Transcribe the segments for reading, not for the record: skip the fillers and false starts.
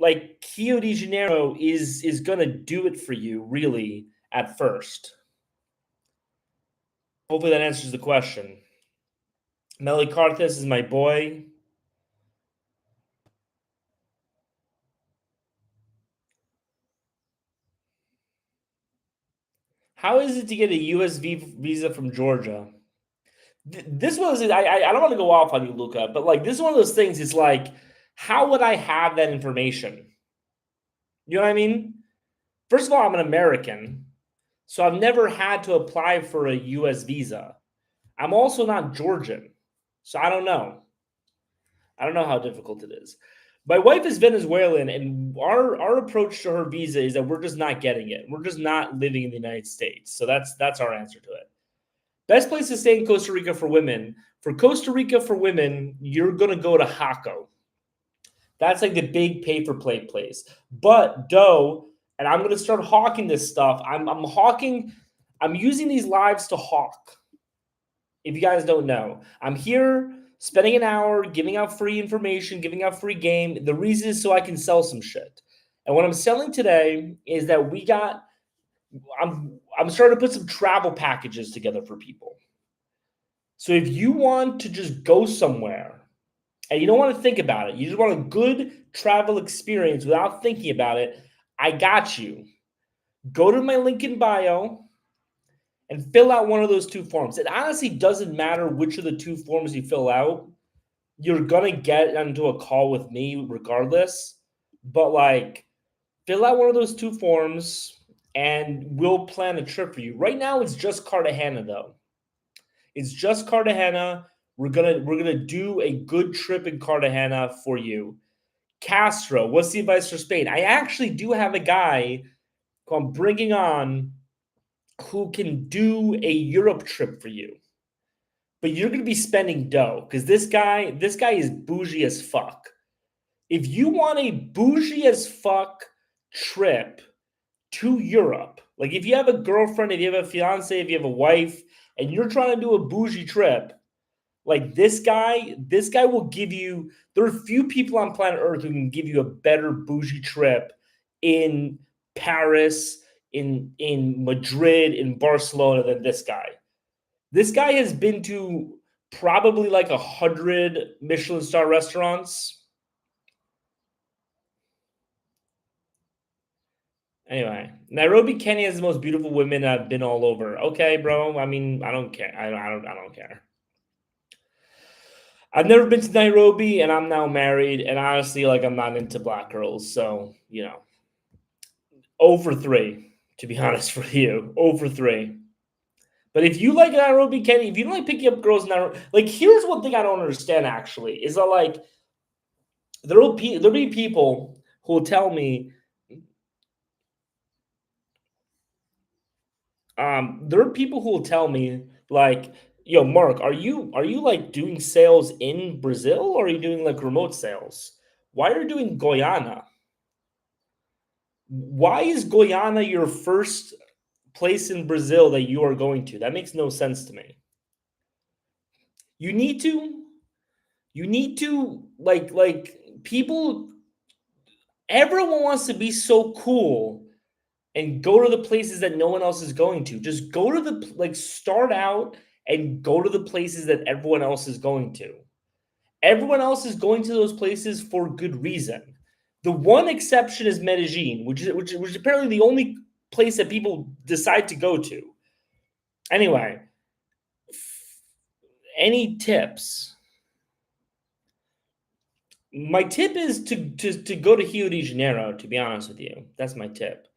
like Rio de Janeiro is gonna do it for you, really, at first. Hopefully that answers the question. Melly Carthus is my boy. How is it to get a US visa from Georgia? This was I don't want to go off on you, Luca, but like this is one of those things. It's like, how would I have that information? You know what I mean? First of all, I'm an American, so I've never had to apply for a US visa. I'm also not Georgian, so I don't know. I don't know how difficult it is. My wife is Venezuelan, and our approach to her visa is that we're just not getting it. We're just not living in the United States. So that's our answer to it. Best place to stay in Costa Rica for women. For Costa Rica for women, you're gonna go to Jaco. That's like the big pay for play place. But Doe, and I'm gonna start hawking this stuff. I'm hawking. I'm using these lives to hawk. If you guys don't know, I'm here spending an hour giving out free information, giving out free game. The reason is so I can sell some shit. And what I'm selling today is that I'm starting to put some travel packages together for people. So if you want to just go somewhere and you don't want to think about it, you just want a good travel experience without thinking about it, I got you. Go to my link in bio and fill out one of those two forms. It honestly doesn't matter which of the two forms you fill out. You're going to get into a call with me regardless. But like, fill out one of those two forms and we'll plan a trip for you. Right now, it's just Cartagena, though. It's just Cartagena. We're gonna do a good trip in Cartagena for you. Castro, what's the advice for Spain? I actually do have a guy who I'm bringing on who can do a Europe trip for you. But you're gonna be spending dough because this guy is bougie as fuck. If you want a bougie as fuck trip to Europe, like if you have a girlfriend, if you have a fiance, if you have a wife, and you're trying to do a bougie trip, like this guy will give you. There are few people on planet Earth who can give you a better bougie trip in Paris, in Madrid, in Barcelona than this guy. This guy has been to probably like 100 Michelin star restaurants. Anyway, Nairobi, Kenya has the most beautiful women. I've been all over. Okay, bro. I mean, I don't care. I don't care. I've never been to Nairobi, and I'm now married. And honestly, like I'm not into black girls, so 0 for 3. To be honest with you, 0 for 3. But if you like Nairobi, Kenya, if you don't like picking up girls in Nairobi, like here's one thing I don't understand actually is that like there'll be people who will tell me there are people who will tell me like, yo, Mark, are you like doing sales in Brazil or are you doing like remote sales? Why are you doing Guyana? Why is Guyana your first place in Brazil that you are going to? That makes no sense to me. You need to like people everyone wants to be so cool and go to the places that no one else is going to. Just go to the like start out and go to the places that everyone else is going to. Everyone else is going to those places for good reason. The one exception is Medellin, which is apparently the only place that people decide to go to. Anyway, any tips? My tip is to go to Rio de Janeiro. To be honest with you, that's my tip.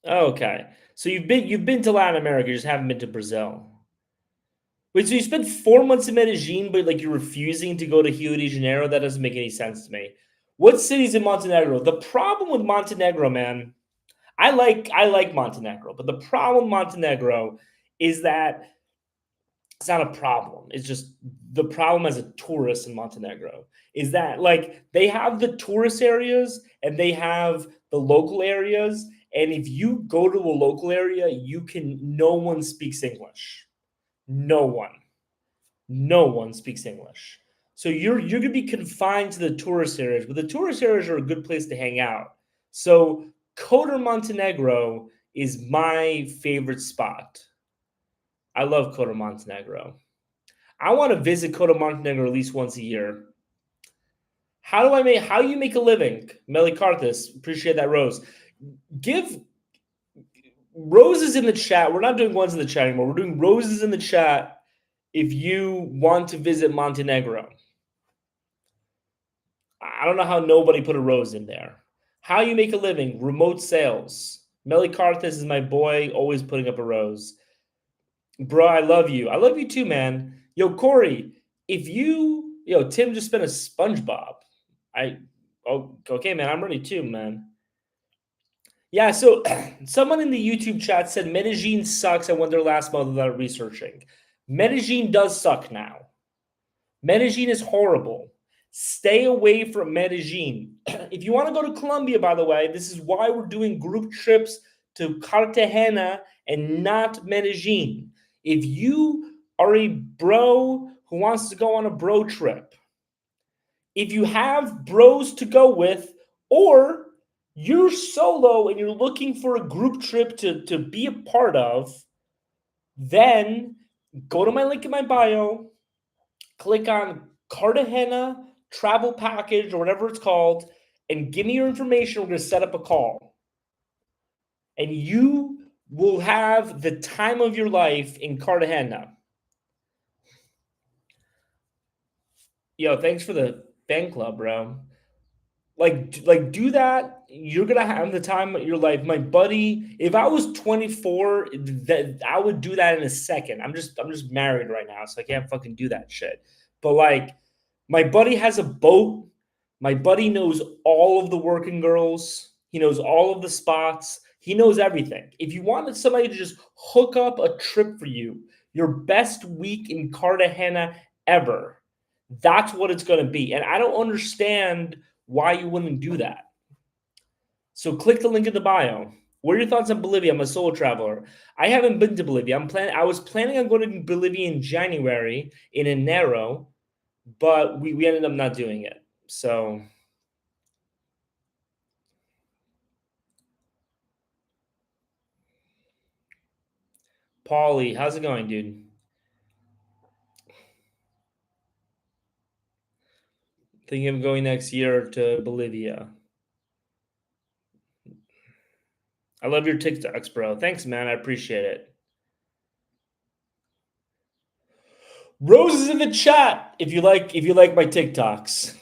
Okay, so you've been to Latin America, you just haven't been to Brazil. Wait, so you spent 4 months in Medellin, but like you're refusing to go to Rio de Janeiro? That doesn't make any sense to me. What cities in Montenegro? The problem with Montenegro, man, I like Montenegro, but the problem with Montenegro is that it's not a problem. It's just the problem as a tourist in Montenegro is that like they have the tourist areas and they have the local areas. And if you go to a local area, no one speaks English. No one. No one speaks English. So you're gonna be confined to the tourist areas, but the tourist areas are a good place to hang out. So Kotor, Montenegro is my favorite spot. I love Kotor, Montenegro. I want to visit Kotor, Montenegro at least once a year. How you make a living? Melikarthis, appreciate that rose. Give roses in the chat. We're not doing ones in the chat anymore. We're doing roses in the chat if you want to visit Montenegro. I don't know how nobody put a rose in there. How you make a living? Remote sales. Melikarthis is my boy, always putting up a rose. Bro, I love you. I love you too, man. Yo, Corey, Tim just spent a SpongeBob. Okay, man, I'm ready too, man. Yeah, so someone in the YouTube chat said Medellin sucks. I went there last month without researching. Medellin does suck now. Medellin is horrible. Stay away from Medellin. If you want to go to Colombia, by the way, this is why we're doing group trips to Cartagena and not Medellin. If you are a bro who wants to go on a bro trip, if you have bros to go with, or you're solo and you're looking for a group trip to be a part of, then go to my link in my bio, click on Cartagena travel package or whatever it's called, and give me your information. We're going to set up a call. And you will have the time of your life in Cartagena. Yo, thanks for the fan club, bro. Like do that. You're gonna have the time of your life. My buddy, if I was 24, that I would do that in a second. I'm just married right now, so I can't fucking do that shit. But like, my buddy has a boat. My buddy knows all of the working girls. He knows all of the spots. He knows everything. If you wanted somebody to just hook up a trip for you, your best week in Cartagena ever, that's what it's going to be. And I don't understand why you wouldn't do that. So click the link in the bio. What are your thoughts on Bolivia? I'm a solo traveler. I haven't been to Bolivia. I was planning on going to Bolivia in January, in Enero, but we ended up not doing it. So Paulie, how's it going, dude? Thinking of going next year to Bolivia. I love your TikToks, bro. Thanks, man. I appreciate it. Roses in the chat if you like my TikToks.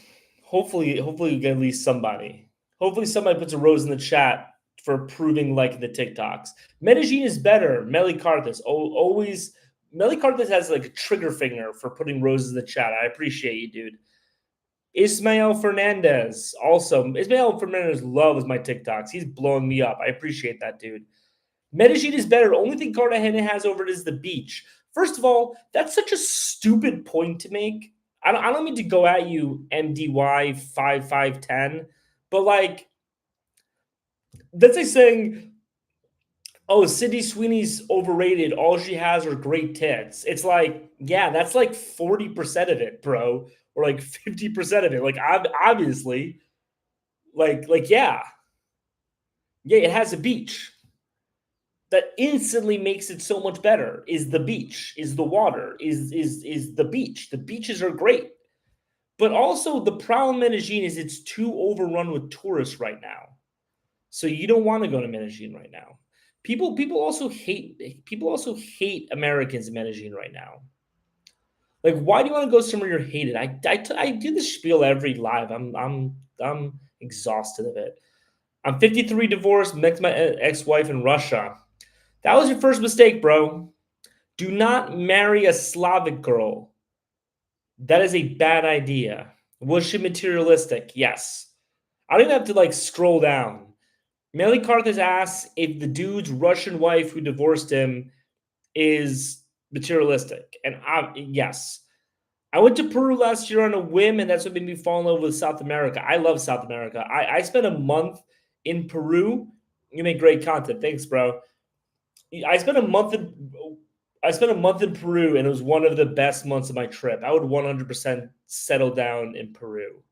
Hopefully you get at least somebody. Hopefully somebody puts a rose in the chat for proving like the TikToks. Medellin is better. Melikarthis. Always Melikarthis has like a trigger finger for putting roses in the chat. I appreciate you, dude. Ismael Fernandez. Also, Ismael Fernandez loves my TikToks. He's blowing me up. I appreciate that, dude. Medellin is better. Only thing Cartagena has over it is the beach. First of all, that's such a stupid point to make. I don't mean to go at you, MDY 5510, but like, that's like saying, oh, Sydney Sweeney's overrated. All she has are great tits. It's like, yeah, that's like 40% of it, bro, or like 50% of it. Like, obviously, yeah, it has a beach. That instantly makes it so much better is the beach, is the water, is the beach. The beaches are great. But also the problem in Medellin is it's too overrun with tourists right now. So you don't want to go to Medellin right now. People also hate Americans in Medellin right now. Like, why do you want to go somewhere you're hated? I do this spiel every live. I'm exhausted of it. I'm 53, divorced, met my ex-wife in Russia. That was your first mistake, bro. Do not marry a Slavic girl. That is a bad idea. Was she materialistic? Yes. I don't even have to like scroll down. Melikarthis asks if the dude's Russian wife who divorced him is materialistic. And yes. I went to Peru last year on a whim, and that's what made me fall in love with South America. I love South America. I spent a month in Peru. You make great content. Thanks, bro. I spent a month I spent a month in Peru, and it was one of the best months of my trip. I would 100% settle down in Peru.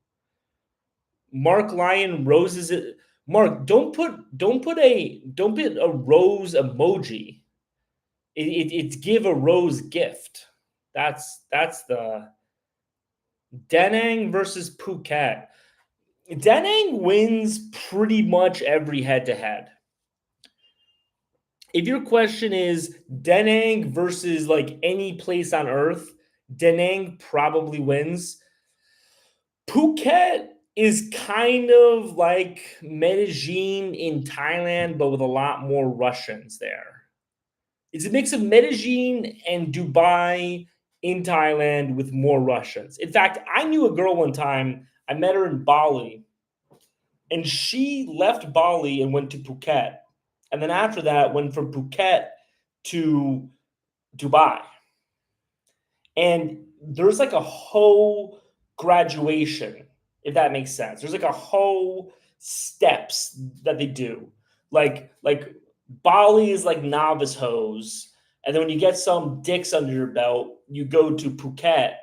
Mark Lyon roses it. Mark, don't put a rose emoji. It's give a rose gift. That's the Da Nang versus Phuket. Da Nang wins pretty much every head to head. If your question is Da Nang versus like any place on earth, Da Nang probably wins. Phuket is kind of like Medellin in Thailand, but with a lot more Russians there. It's a mix of Medellin and Dubai in Thailand with more Russians. In fact, I knew a girl one time, I met her in Bali, and she left Bali and went to Phuket. And then after that, went from Phuket to Dubai. And there's like a whole graduation, if that makes sense. There's like a whole steps that they do. Like Bali is like novice hose. And then when you get some dicks under your belt, you go to Phuket.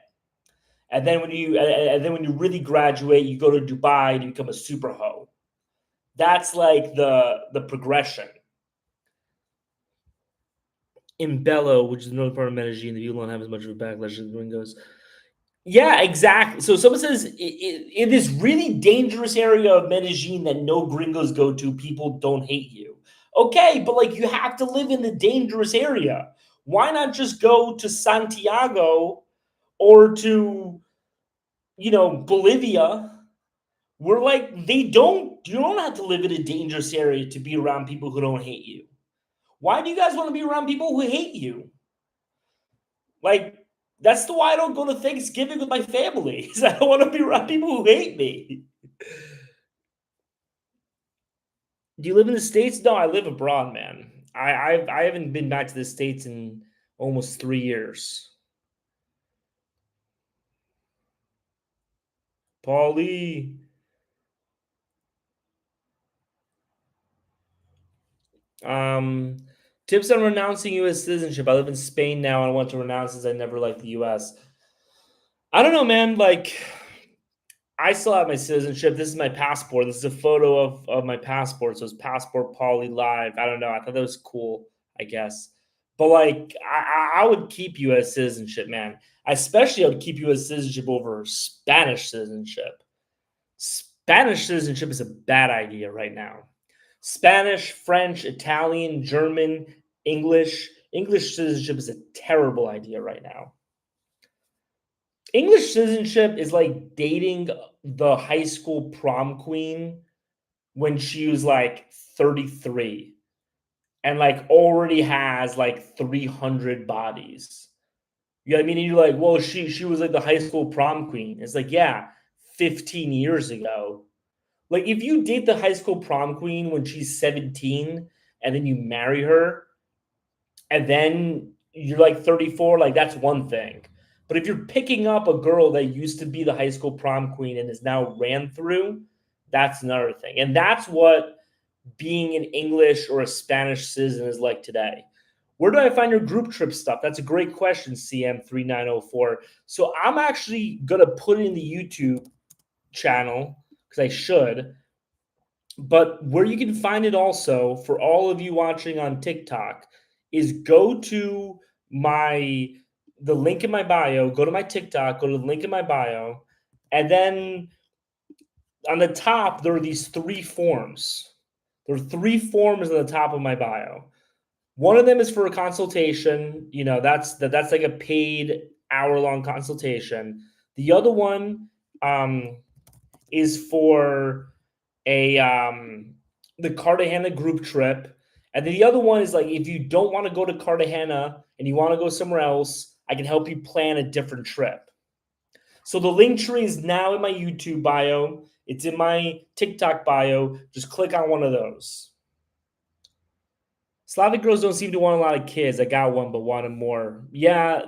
And then when you really graduate, you go to Dubai to become a super hoe. That's like the progression. In Bello, which is the northern part of Medellin, the people don't have as much of a backlash as the gringos. Yeah, exactly. So someone says in this really dangerous area of Medellin that no gringos go to, people don't hate you. Okay, but like you have to live in the dangerous area. Why not just go to Santiago or to, Bolivia? We're like you don't have to live in a dangerous area to be around people who don't hate you. Why do you guys want to be around people who hate you? Like, that's the why I don't go to Thanksgiving with my family, because I don't want to be around people who hate me. Do you live in the States? No, I live abroad, man. I haven't been back to the States in almost 3 years. Paulie. Um, Tips on renouncing U.S. citizenship. I live in Spain now, and I want to renounce as I never liked the U.S. I don't know, man. Like, I still have my citizenship. This is my passport. This is a photo of my passport. So it's passport Paulie live. I don't know. I thought that was cool, I guess. But like I would keep US citizenship, man. Especially I would keep US citizenship over Spanish citizenship. Spanish citizenship is a bad idea right now. Spanish, French, Italian, German, English. English citizenship is a terrible idea right now. English citizenship is like dating the high school prom queen when she was like 33 and like already has like 300 bodies. You know what I mean? And you're like, well, she was like the high school prom queen. It's like, yeah, 15 years ago. Like if you date the high school prom queen when she's 17 and then you marry her and then you're like 34, like that's one thing. But if you're picking up a girl that used to be the high school prom queen and is now ran through, that's another thing. And that's what being an English or a Spanish citizen is like today. Where do I find your group trip stuff? That's a great question, CM3904. So I'm actually going to put it in the YouTube channel because I should. But where you can find it also for all of you watching on TikTok is go to the link in my bio, go to my TikTok, go to the link in my bio, and then on the top there are these 3 forms. There are 3 forms on the top of my bio. One of them is for a consultation. That's like a paid hour-long consultation. The other one is for the Cartagena group trip. And then the other one is like, if you don't want to go to Cartagena and you want to go somewhere else, I can help you plan a different trip. So the link tree is now in my YouTube bio. It's in my TikTok bio. Just click on one of those. Slavic girls don't seem to want a lot of kids. I got one, but wanted more. Yeah,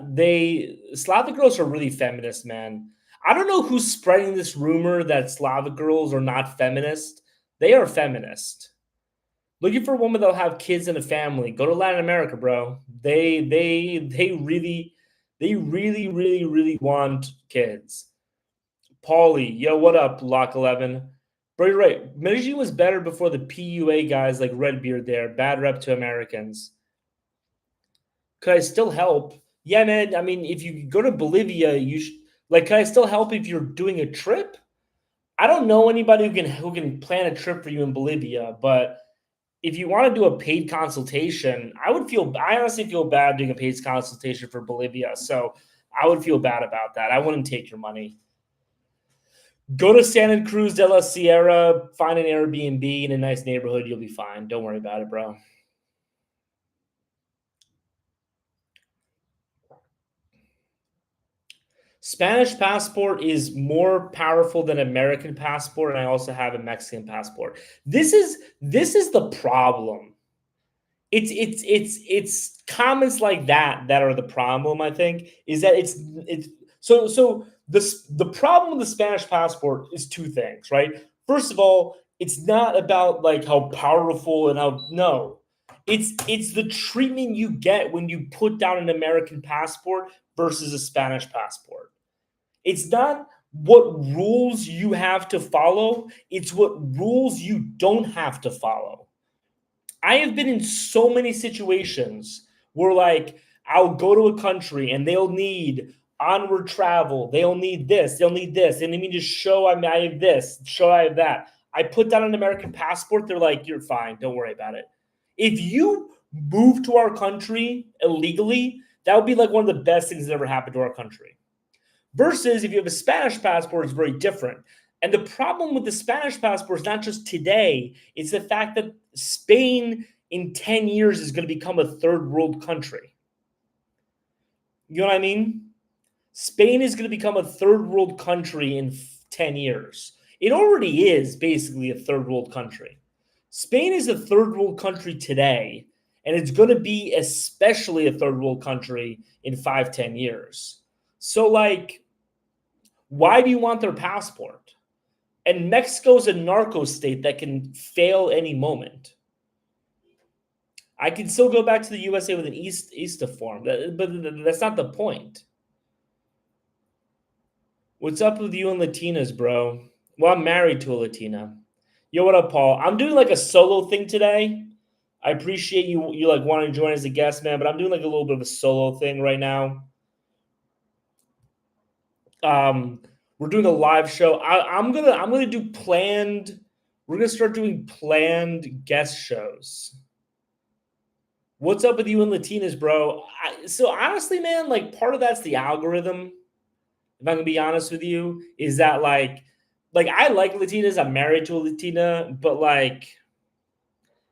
Slavic girls are really feminist, man. I don't know who's spreading this rumor that Slavic girls are not feminist. They are feminist. Looking for a woman that'll have kids and a family. Go to Latin America, bro. They really want kids. Paulie, yo, what up, Lock 11? Bro, you're right. Medellin was better before the PUA guys like Redbeard there. Bad rep to Americans. Could I still help? Yeah, man. I mean, if you go to Bolivia, you should like. Can I still help if you're doing a trip? I don't know anybody who can plan a trip for you in Bolivia, but if you want to do a paid consultation, I honestly feel bad doing a paid consultation for Bolivia. So I would feel bad about that. I wouldn't take your money. Go to Santa Cruz de la Sierra, find an Airbnb in a nice neighborhood. You'll be fine. Don't worry about it, bro. Spanish passport is more powerful than American passport, and I also have a Mexican passport. This is the problem. It's comments like that are the problem. I think is that the problem with the Spanish passport is two things, right? First of all, it's not about like how powerful and how no, it's the treatment you get when you put down an American passport versus a Spanish passport. It's not what rules you have to follow, it's what rules you don't have to follow. I have been in so many situations where, like, I'll go to a country and they'll need onward travel. They'll need this. They'll need this. And they mean to show I have this, show I have that. I put down an American passport. They're like, you're fine. Don't worry about it. If you move to our country illegally, that would be like one of the best things that ever happened to our country. Versus if you have a Spanish passport, it's very different. And the problem with the Spanish passport is not just today, it's the fact that Spain in 10 years is going to become a third world country. You know what I mean? Spain is going to become a third world country in 10 years. It already is basically a third world country. Spain is a third world country today, and it's going to be especially a third world country in 5, 10 years. So, like, why do you want their passport? And Mexico's a narco state that can fail any moment. I can still go back to the USA with an ESTA form, but that's not the point. What's up with you and Latinas, bro? Well, I'm married to a Latina. Yo, what up, Paul? I'm doing like a solo thing today. I appreciate you like wanting to join as a guest, man, but I'm doing like a little bit of a solo thing right now. We're doing a live show. I'm gonna do planned. We're gonna start doing planned guest shows. What's up with you and Latinas, bro? So honestly, man, like part of that's the algorithm. If I'm gonna be honest with you, is that like I like Latinas. I'm married to a Latina, but like,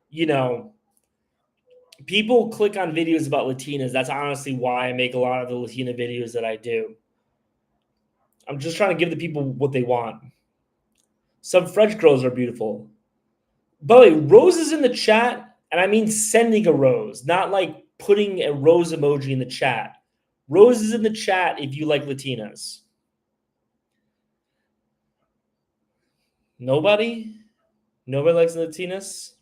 you know, people click on videos about Latinas. That's honestly why I make a lot of the Latina videos that I do. I'm just trying to give the people what they want. Some French girls are beautiful. By the way, roses in the chat, and I mean sending a rose, not like putting a rose emoji in the chat. Roses in the chat if you like Latinas. Nobody? Nobody likes Latinas?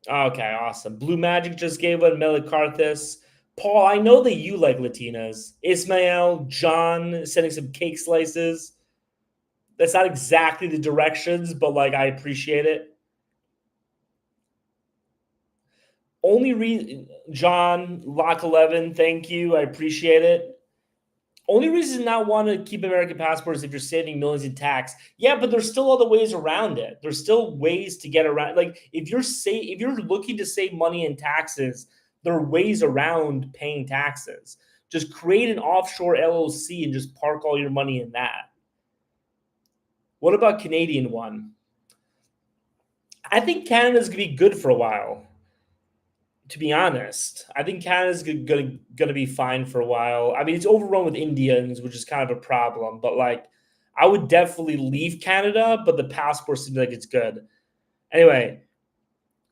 Okay, awesome. Blue Magic just gave one. Melicarthus. Paul, I know that you like Latinas. Ismael, John, sending some cake slices. That's not exactly the directions, but like I appreciate it. Only reason, John, Lock 11, thank you. I appreciate it. Only reason not want to keep American passports if you're saving millions in tax. Yeah, but there's still other ways around it. There's still ways to get around. Like if you're looking to save money in taxes, there are ways around paying taxes. Just create an offshore LLC and just park all your money in that. What about Canadian one? I think Canada's gonna be good for a while. To be honest, I think Canada's gonna be fine for a while. I mean, it's overrun with Indians, which is kind of a problem. But like, I would definitely leave Canada, but the passport seems like it's good. Anyway,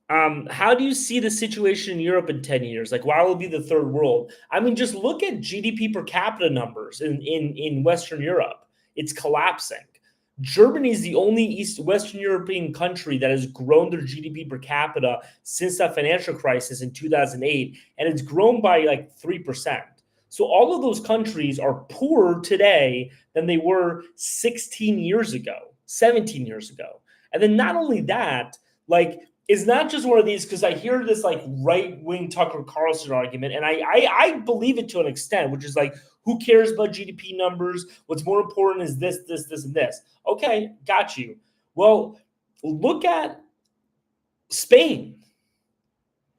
how do you see the situation in Europe in 10 years? Like, why will it be the third world? I mean, just look at GDP per capita numbers in Western Europe. It's collapsing. Germany is the only Western European country that has grown their GDP per capita since that financial crisis in 2008, and it's grown by like 3%. So all of those countries are poorer today than they were 16 years ago, 17 years ago. And then not only that, like it's not just one of these, because I hear this like right wing Tucker Carlson argument, and I believe it to an extent, which is like, who cares about GDP numbers? What's more important is this, and this. Okay, got you. Well, look at Spain.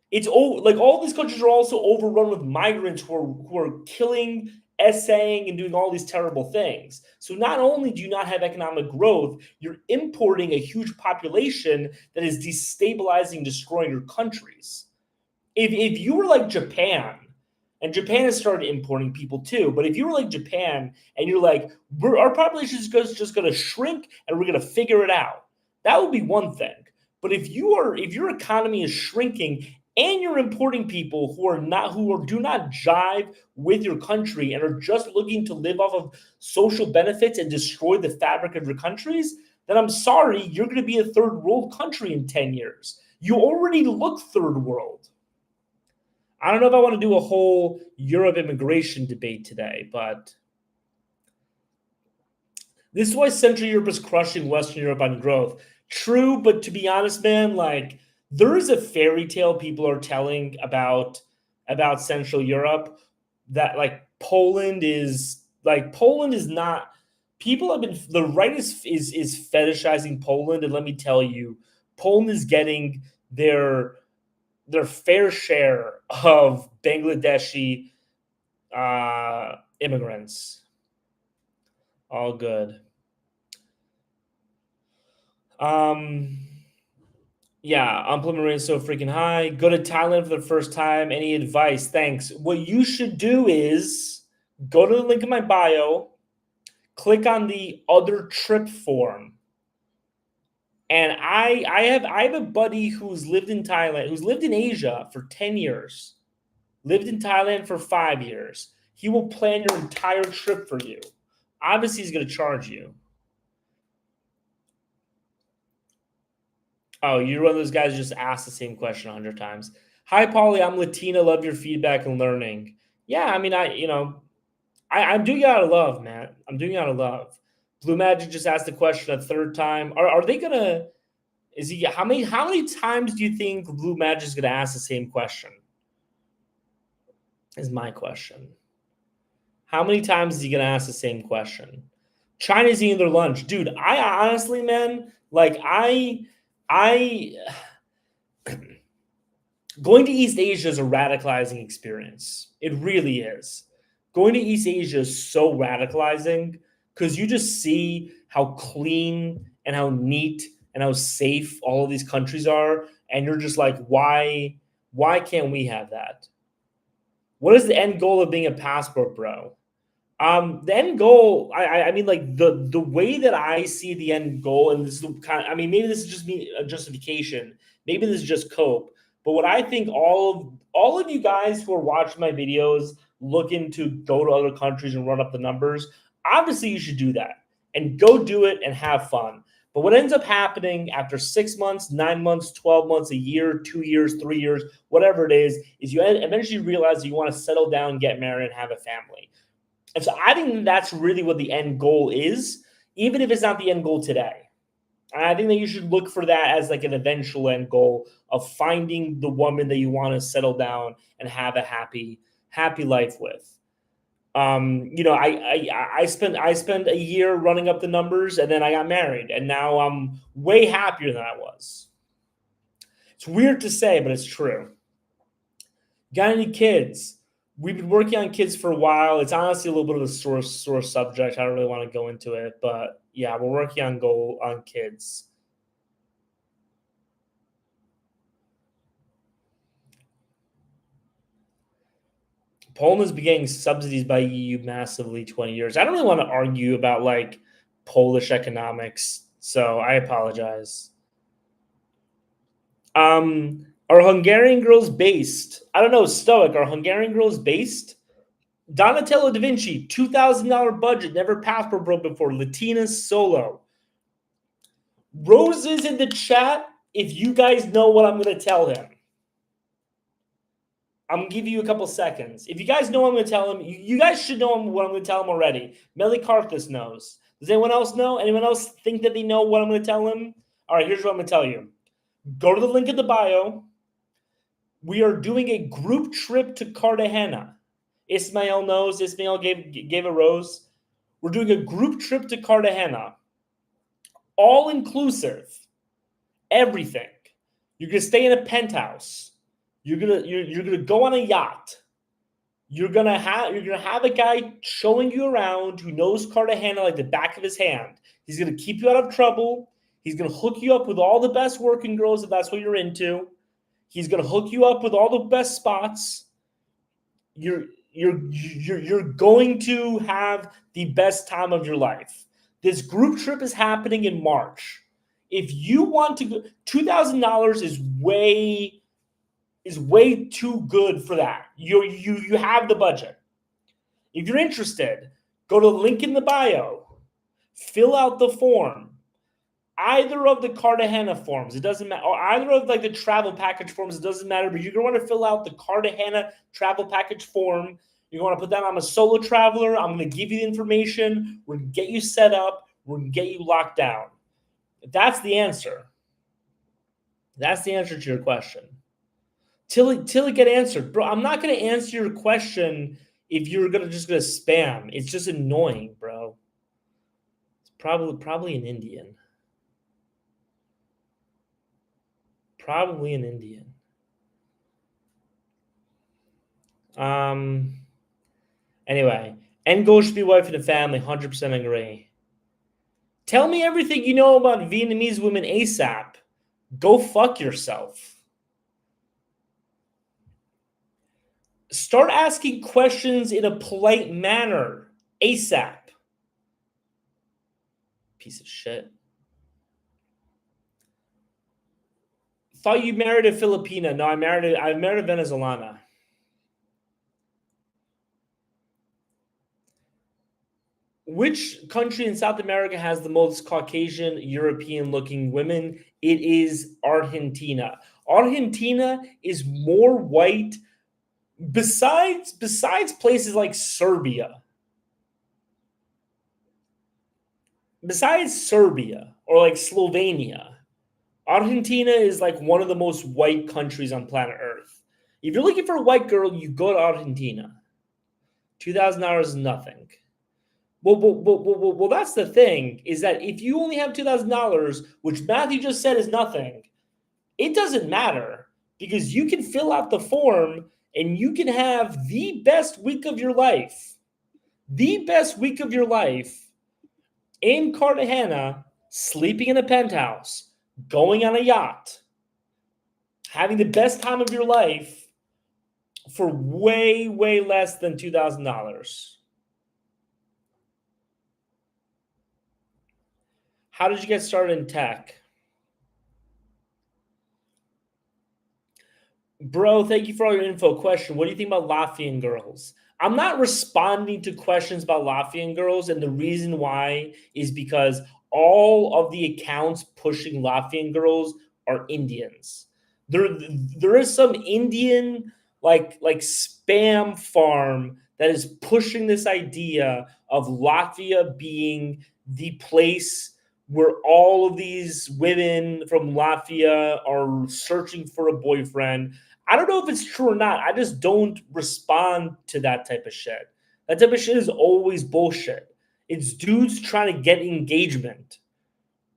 It's like all these countries are also overrun with migrants who are killing, essaying, and doing all these terrible things. So not only do you not have economic growth, you're importing a huge population that is destabilizing, destroying your countries. If you were like Japan, and Japan has started importing people too, but if you were like Japan and you're like, our population is just going to shrink and we're going to figure it out, that would be one thing. But if your economy is shrinking and you're importing people who do not jive with your country and are just looking to live off of social benefits and destroy the fabric of your countries, then I'm sorry, you're going to be a third world country in 10 years. You already look third world. I don't know if I want to do a whole Europe immigration debate today, but this is why Central Europe is crushing Western Europe on growth. True, but to be honest, man, like there is a fairy tale people are telling about Central Europe that like Poland is not. People have been the right is fetishizing Poland, and let me tell you, Poland is getting their fair share of Bangladeshi immigrants. All good. Yeah, unemployment rate is so freaking high. Go to Thailand for the first time. Any advice? Thanks. What you should do is go to the link in my bio, click on the other trip form. And I have a buddy who's lived in Thailand, who's lived in Asia for 10 years, lived in Thailand for 5 years. He will plan your entire trip for you. Obviously, he's going to charge you. Oh, you're one of those guys who just ask the same question 100 times. Hi, Paulie. I'm Latina. Love your feedback and learning. Yeah, I mean, I'm doing it out of love, man. I'm doing it out of love. Blue Magic just asked the question a third time. Are they gonna? Is he? How many times do you think Blue Magic is gonna ask the same question? Is my question. How many times is he gonna ask the same question? China's eating their lunch, dude. I honestly, man, like I going to East Asia is a radicalizing experience. It really is. Going to East Asia is so radicalizing because you just see how clean and how neat and how safe all of these countries are, and you're just like, why can't we have that? What is the end goal of being a passport bro? The end goal, I mean, like the way that I see the end goal, and this is kind of, I mean, maybe this is just me a justification, maybe this is just cope, but what I think all of you guys who are watching my videos looking to go to other countries and run up the numbers, obviously you should do that and go do it and have fun. But what ends up happening after 6 months, 9 months, 12 months, a year, 2 years, 3 years, whatever it is you eventually realize that you want to settle down, get married, and have a family. And so I think that's really what the end goal is, even if it's not the end goal today. And I think that you should look for that as like an eventual end goal of finding the woman that you want to settle down and have a happy life with. I spent a year running up the numbers, and then I got married, and now I'm way happier than I was. It's weird to say, but it's true. Got any kids? We've been working on kids for a while. It's honestly a little bit of a sore subject. I don't really want to go into it, but yeah, we're working on kids. Poland has been getting subsidies by EU massively 20 years. I don't really want to argue about like Polish economics, so I apologize. Are Hungarian girls based? I don't know, Stoic. Are Hungarian girls based? Donatello da Vinci, $2,000 budget, never passport broke before. Latina solo. Roses in the chat if you guys know what I'm going to tell him. I'm going to give you a couple seconds. If you guys know what I'm going to tell him, you guys should know what I'm going to tell him already. Melikarthus knows. Does anyone else know? Anyone else think that they know what I'm going to tell him? All right, here's what I'm going to tell you. Go to the link in the bio. We are doing a group trip to Cartagena. Ismail knows. Ismail gave a rose. We're doing a group trip to Cartagena. All inclusive. Everything. You're gonna stay in a penthouse. You're gonna go on a yacht. You're gonna have a guy showing you around who knows Cartagena like the back of his hand. He's gonna keep you out of trouble. He's gonna hook you up with all the best working girls if that's what you're into. He's gonna hook you up with all the best spots. You're going to have the best time of your life. This group trip is happening in March. If you want to go, $2,000 is way too good for that. You have the budget. If you're interested, go to the link in the bio. Fill out the form. Either of the Cartagena forms, it doesn't matter. Or either of like the travel package forms, it doesn't matter. But you're going to want to fill out the Cartagena travel package form. You're going to put down, I'm a solo traveler. I'm going to give you the information. We're going to get you set up. We're going to get you locked down. That's the answer. That's the answer to your question. Till it get answered. Bro, I'm not going to answer your question if you're just going to spam. It's just annoying, bro. It's probably an Indian. Probably an Indian. Anyway, end goal should be wife and a family. 100% agree. Tell me everything you know about Vietnamese women ASAP. Go fuck yourself. Start asking questions in a polite manner ASAP. Piece of shit. Thought you married a Filipina. No, I married a Venezolana. Which country in South America has the most Caucasian European-looking women? It is Argentina. Argentina is more white besides places like Serbia. Besides Serbia or like Slovenia, Argentina is like one of the most white countries on planet Earth. If you're looking for a white girl, you go to Argentina. $2,000 is nothing. Well, that's the thing, is that if you only have $2,000, which Matthew just said is nothing, it doesn't matter because you can fill out the form and you can have the best week of your life. The best week of your life in Cartagena, sleeping in a penthouse, going on a yacht, having the best time of your life for way, way less than $2,000. How did you get started in tech? Bro, thank you for all your info. Question, what do you think about Latvian girls? I'm not responding to questions about Latvian girls, and the reason why is because all of the accounts pushing Latvian girls are Indians. There is some Indian like spam farm that is pushing this idea of Latvia being the place where all of these women from Latvia are searching for a boyfriend. I don't know if it's true or not. I just don't respond to that type of shit. That type of shit is always bullshit. It's dudes trying to get engagement.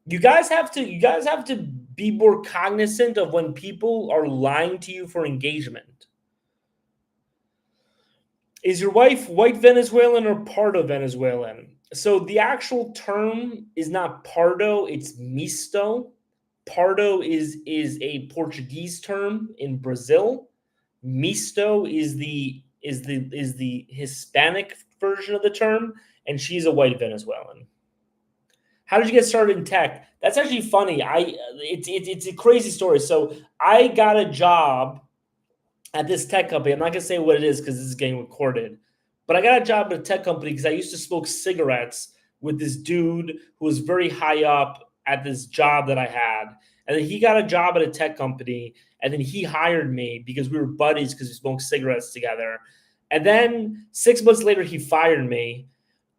You guys have to be more cognizant of when people are lying to you for engagement. Is your wife white Venezuelan or Pardo Venezuelan? So the actual term is not Pardo, it's misto. Pardo is a Portuguese term in Brazil. Misto is the Hispanic version of the term, and she's a white Venezuelan. How did you get started in tech? That's actually funny. It's a crazy story. So I got a job at this tech company. I'm not gonna say what it is because this is getting recorded. But I got a job at a tech company because I used to smoke cigarettes with this dude who was very high up at this job that I had. And then he got a job at a tech company. And then he hired me because we were buddies because we smoked cigarettes together. And then 6 months later, he fired me.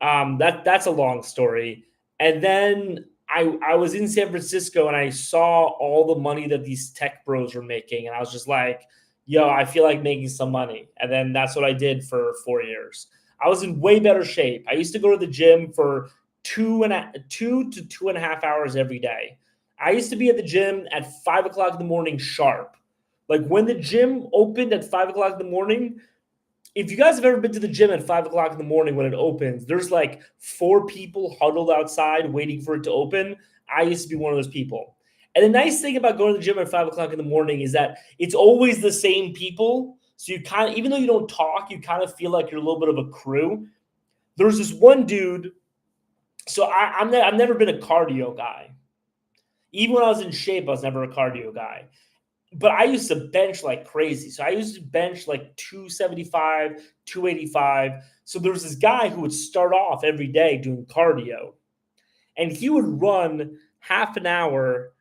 That's a long story. And then I was in San Francisco and I saw all the money that these tech bros were making. And I was just like, yo, I feel like making some money. And then that's what I did for 4 years. I was in way better shape. I used to go to the gym for 2 to 2.5 hours every day. I used to be at the gym at 5 o'clock in the morning sharp. Like when the gym opened at 5 o'clock in the morning, if you guys have ever been to the gym at 5 o'clock in the morning when it opens, there's like 4 people huddled outside waiting for it to open. I used to be one of those people. And the nice thing about going to the gym at 5 o'clock in the morning is that it's always the same people. So you kind of, even though you don't talk, you kind of feel like you're a little bit of a crew. There's this one dude. So I've never been a cardio guy. Even when I was in shape, I was never a cardio guy. But I used to bench like crazy. So I used to bench like 275, 285. So there was this guy who would start off every day doing cardio. And he would run half an hour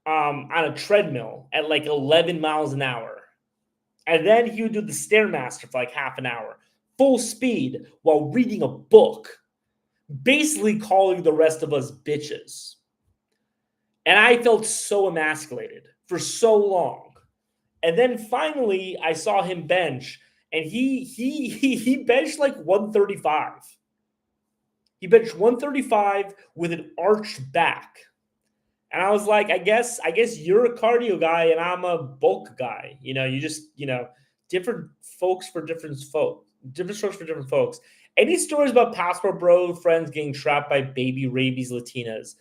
on a treadmill at like 11 miles an hour. And then he would do the Stairmaster for like half an hour, full speed, while reading a book, basically calling the rest of us bitches. And I felt so emasculated for so long. And then finally I saw him bench, and he benched like 135. He benched 135 with an arched back. And I was like, I guess you're a cardio guy and I'm a bulk guy. You just, different folks for different folks, different strokes for different folks. Any stories about passport bro friends getting trapped by baby rabies Latinas?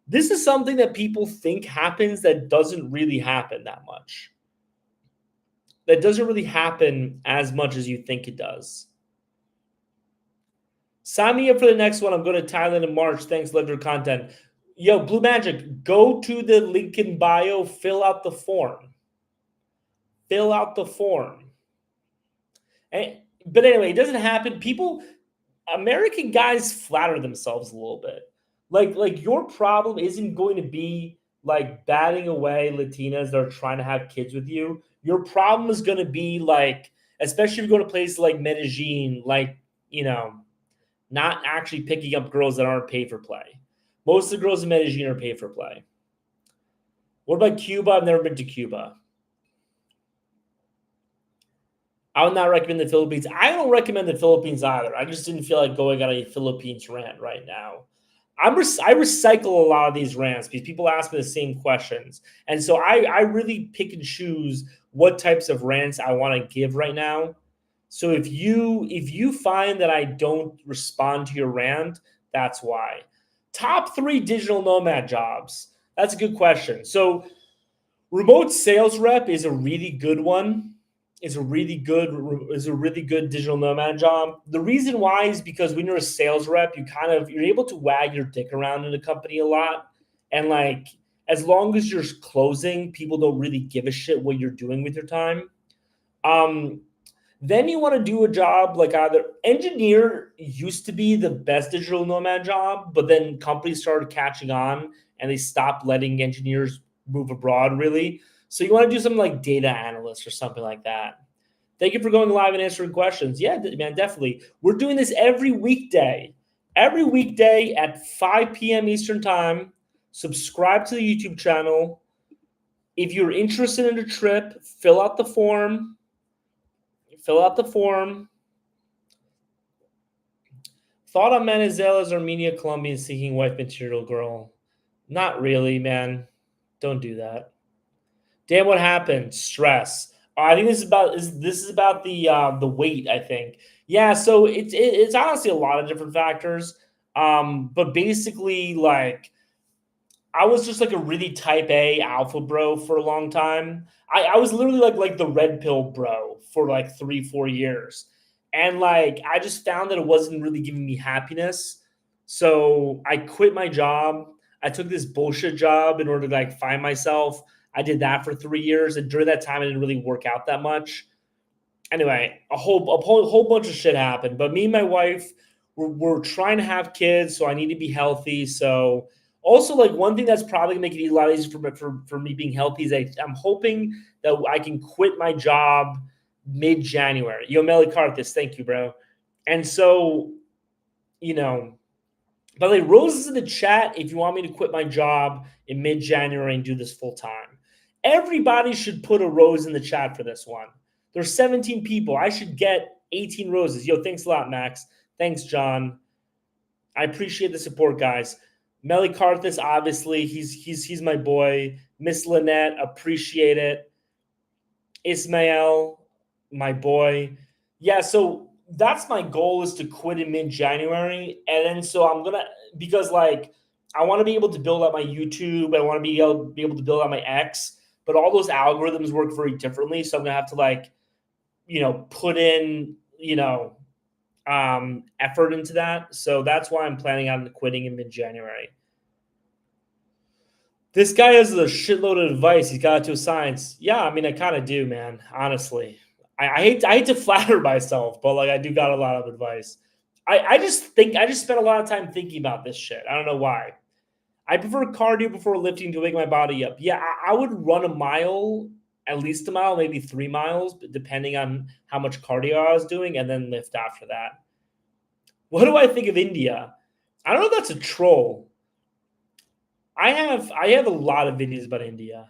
This is something that people think happens that doesn't really happen that much. That doesn't really happen as much as you think it does. Sign me up for the next one. I'm going to Thailand in March. Thanks, Ledger Content. Yo, Blue Magic, go to the link in bio, fill out the form. Fill out the form. But anyway, it doesn't happen. American guys flatter themselves a little bit. Like your problem isn't going to be like batting away Latinas that are trying to have kids with you. Your problem is going to be like, especially if you go to places like Medellin, like, not actually picking up girls that aren't paid for play. Most of the girls in Medellin are paid for play. What about Cuba? I've never been to Cuba. I would not recommend the Philippines. I don't recommend the Philippines either. I just didn't feel like going on a Philippines rant right now. I recycle a lot of these rants because people ask me the same questions. And so I really pick and choose what types of rants I want to give right now. So if you find that I don't respond to your rant, that's why. Top 3 digital nomad jobs. That's a good question. So remote sales rep is a really good one. Is a really good digital nomad job. The reason why is because when you're a sales rep, you're able to wag your dick around in a company a lot. And like, as long as you're closing, people don't really give a shit what you're doing with your time. Then you want to do a job like either engineer used to be the best digital nomad job, but then companies started catching on and they stopped letting engineers move abroad really. So you want to do something like data analyst or something like that. Thank you for going live and answering questions. Yeah, man, definitely. We're doing this every weekday at 5 p.m. Eastern time. Subscribe to the YouTube channel. If you're interested in a trip, fill out the form. Thought on Manizela's Armenia, Colombian seeking wife material girl. Not really, man. Don't do that. Damn, what happened? Stress. I think this is about the weight, I think. Yeah, so it's honestly a lot of different factors. But basically, like, I was just like a really type A alpha bro for a long time. I was literally like the red pill bro for like 3-4 years. And like I just found that it wasn't really giving me happiness. So I quit my job. I took this bullshit job in order to like find myself. I did that for 3 years, and during that time, it didn't really work out that much. Anyway, a whole bunch of shit happened. But me and my wife, we're trying to have kids, so I need to be healthy. So Also, like one thing that's probably gonna make it a lot easier for me being healthy is I'm hoping that I can quit my job mid-January. Yo, Melly Karthis, thank you, bro. And so, you know, by the way, roses in the chat if you want me to quit my job in mid-January and do this full time. Everybody should put a rose in the chat for this one. There's 17 people. I should get 18 roses. Yo, thanks a lot, Max. Thanks, John. I appreciate the support, guys. Melly Karthis, obviously, he's my boy. Miss Lynette, appreciate it. Ismael, my boy. Yeah, so that's my goal is to quit in mid-January. And then so I'm gonna because like I want to be able to build out my YouTube, I want to be able to build out my X, but all those algorithms work very differently. So I'm gonna have to like, put in, effort into that. So that's why I'm planning on quitting in mid-January. This guy has a shitload of advice. He's got it to a science. Yeah, I mean, I kind of do, man. Honestly, I hate to flatter myself, but like I do got a lot of advice. I just spent a lot of time thinking about this shit. I don't know why. I prefer cardio before lifting to wake my body up. Yeah, I would run a mile, at least a mile, maybe 3 miles, but depending on how much cardio I was doing, and then lift after that. What do I think of India? I don't know if that's a troll. I have a lot of videos about India.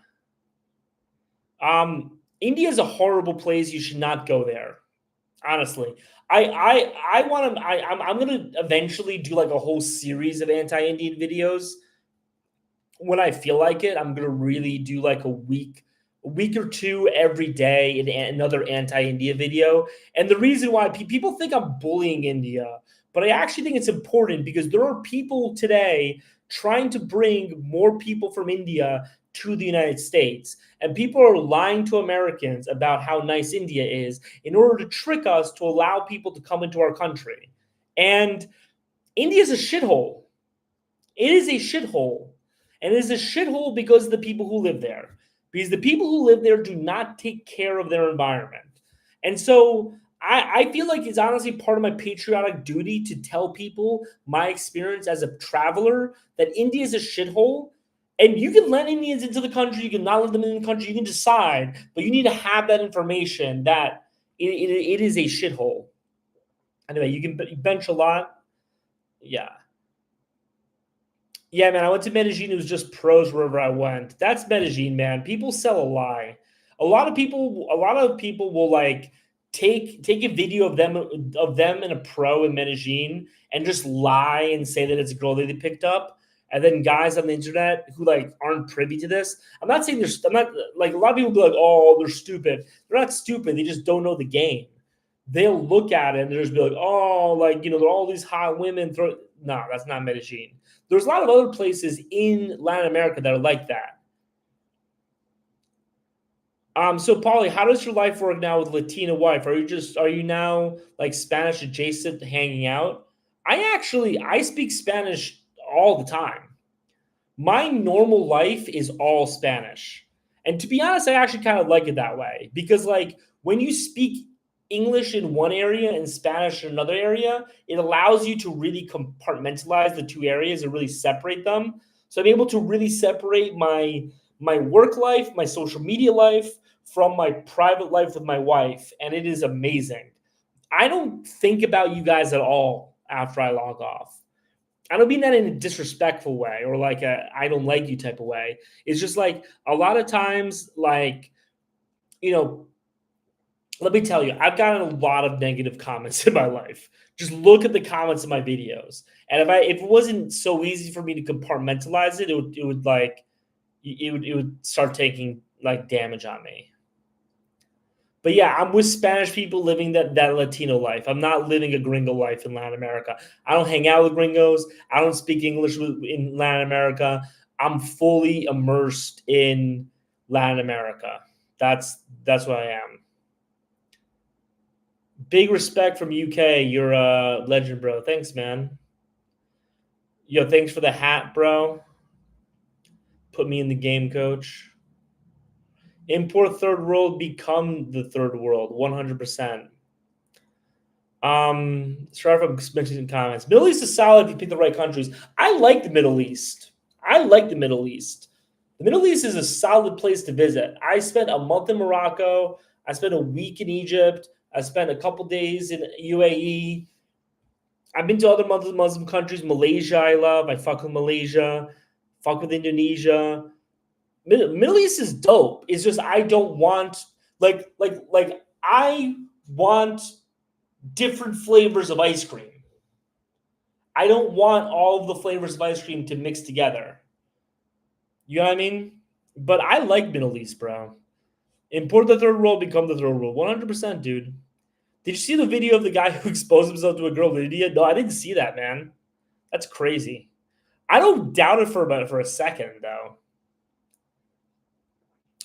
India is a horrible place. You should not go there. Honestly, I want to. I'm gonna eventually do like a whole series of anti-Indian videos when I feel like it. I'm gonna really do like a week or two every day in another anti-India video. And the reason why people think I'm bullying India, but I actually think it's important because there are people today trying to bring more people from India to the United States. And people are lying to Americans about how nice India is in order to trick us to allow people to come into our country. And India is a shithole. It is a shithole. And it is a shithole because of the people who live there. Because the people who live there do not take care of their environment. And so I feel like it's honestly part of my patriotic duty to tell people my experience as a traveler that India is a shithole. And you can let Indians into the country, you can not let them in the country, you can decide, but you need to have that information that it is a shithole. Anyway, you can bench a lot. Yeah. Yeah, man, I went to Medellin. It was just pros wherever I went. That's Medellin, man. People sell a lie. A lot of people will like take a video of them in a pro in Medellin and just lie and say that it's a girl that they picked up. And then guys on the internet who like aren't privy to this. I'm not saying I'm not like a lot of people be like, oh, they're stupid. They're not stupid. They just don't know the game. They'll look at it and they'll just be like, oh, like there are all these hot women. No, that's not Medellin. There's a lot of other places in Latin America that are like that. So Paulie, how does your life work now with Latina wife? Are you now like Spanish adjacent hanging out? I speak Spanish all the time. My normal life is all Spanish. And to be honest, I actually kind of like it that way because like when you speak English in one area and Spanish in another area, it allows you to really compartmentalize the two areas and really separate them. So I'm able to really separate my work life, my social media life from my private life with my wife, and it is amazing. I don't think about you guys at all after I log off. I don't mean that in a disrespectful way or like a I don't like you type of way. It's just like a lot of times, like, let me tell you, I've gotten a lot of negative comments in my life. Just look at the comments of my videos. And if it wasn't so easy for me to compartmentalize it, it would start taking like damage on me. But yeah, I'm with Spanish people living that Latino life. I'm not living a gringo life in Latin America. I don't hang out with gringos. I don't speak English in Latin America. I'm fully immersed in Latin America. That's what I am. Big respect from UK. You're a legend, bro. Thanks, man. Yo, thanks for the hat, bro. Put me in the game, coach. Import third world, become the third world, 100%. Sorry if I'm mentioning comments. Middle East is solid if you pick the right countries. I like the Middle East. I like the Middle East. The Middle East is a solid place to visit. I spent a month in Morocco. I spent a week in Egypt. I spent a couple days in UAE. I've been to other Muslim countries. Malaysia, I love. I fuck with Malaysia. Fuck with Indonesia. Middle East is dope. It's just I don't want like I want different flavors of ice cream. I don't want all of the flavors of ice cream to mix together. You know what I mean? But I like Middle East, bro. Import the third world, become the third world. 100%, dude. Did you see the video of the guy who exposed himself to a girl in India? No, I didn't see that, man. That's crazy. I don't doubt it for a second, though.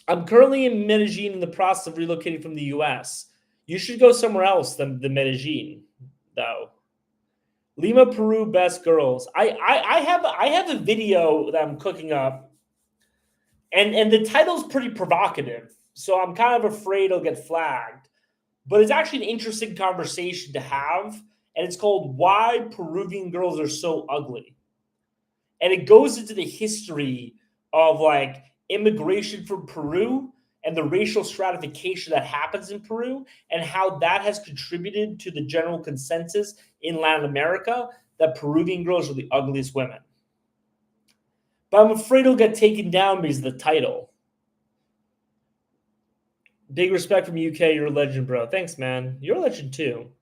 I'm currently in Medellin in the process of relocating from the US. You should go somewhere else than the Medellin, though. Lima, Peru, best girls. I have a video that I'm cooking up, and the title's pretty provocative, so I'm kind of afraid it'll get flagged. But it's actually an interesting conversation to have, and it's called "Why Peruvian Girls Are So Ugly," and it goes into the history of like immigration from Peru and the racial stratification that happens in Peru and how that has contributed to the general consensus in Latin America that Peruvian girls are the ugliest women. But I'm afraid it'll get taken down because of the title. Big respect from UK. You're a legend, bro. Thanks, man. You're a legend too.